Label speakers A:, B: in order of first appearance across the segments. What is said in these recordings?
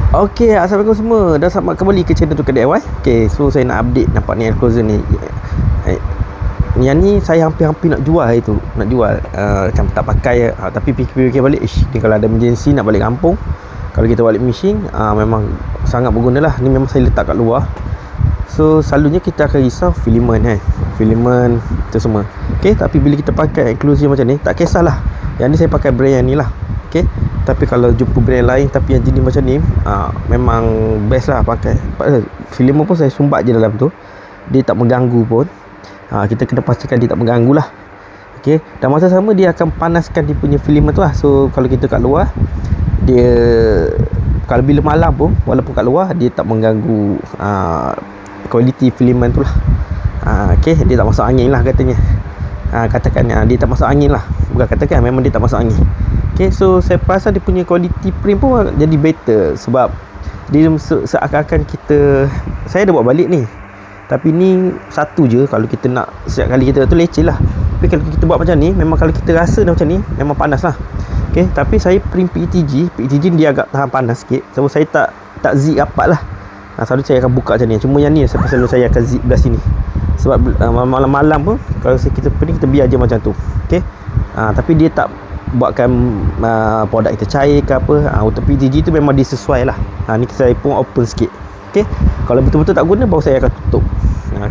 A: Okey, assalamualaikum semua. Dah selamat kembali ke channel Tukar DIY. Okey, so saya nak update nampak ni air closer ni. Yang ni saya hampir-hampir nak jual itu. Nak jual macam tak pakai tapi fikir-fikir balik, ni kalau ada emergency nak balik kampung, kalau kita balik machine memang sangat berguna lah. Ni memang saya letak kat luar. So selalunya kita akan risau filament filament tu semua. Okey, tapi bila kita pakai enclosure macam ni, tak kisahlah. Yang ni saya pakai brand yang ni lah. Okey, tapi kalau jumpa brand lain tapi yang jenis macam ni, memang best lah pakai. Filament pun saya sumbat je dalam tu, dia tak mengganggu pun. Kita kena pastikan dia tak mengganggu lah. Okey, dan masa sama dia akan panaskan dia punya filament tu lah. So kalau kita kat luar, dia kalau bila malam pun, walaupun kat luar, dia tak mengganggu kualiti filament tu lah. Okey, dia tak masuk angin lah katanya. Katakan dia tak masuk angin lah. Bukan katakan, memang dia tak masuk angin. Okay, so saya perasan dia punya quality print pun jadi better. Sebab dia seakan-akan kita, saya dah buat balik ni, tapi ni satu je. Kalau kita nak setiap kali kita tu leceh lah. Tapi kalau kita buat macam ni, memang kalau kita rasa dah macam ni, memang panas lah. Okay, tapi saya print PETG dia agak tahan panas sikit. Sebab saya tak zip rapat lah. Selalu saya akan buka macam ni. Cuma yang ni selalu saya akan zip belah sini. Sebab malam-malam pun kalau kita print, kita biar je macam tu. Okay, tapi dia tak buatkan produk kita cair ke apa. Untuk PETG tu memang disesuai lah. Ni saya pun open sikit. Okay, kalau betul-betul tak guna, baru saya akan tutup.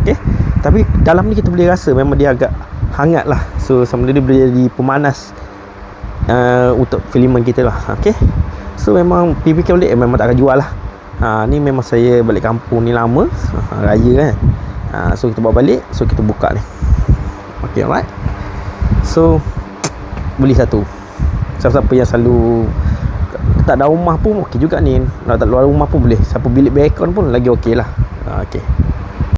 A: Okay, tapi dalam ni kita boleh rasa memang dia agak hangat lah. So sama dia boleh jadi pemanas untuk filament kita lah. Okay, so memang PPK balik memang tak akan jual lah. Ni memang saya balik kampung ni lama, raya kan. So kita bawa balik, so kita buka ni. Okay, alright. So beli satu. Siapa-siapa yang selalu tak ada rumah pun okey juga ni. Nak tak luar rumah pun boleh. Siapa bilik aircon pun lagi okey lah. Okey.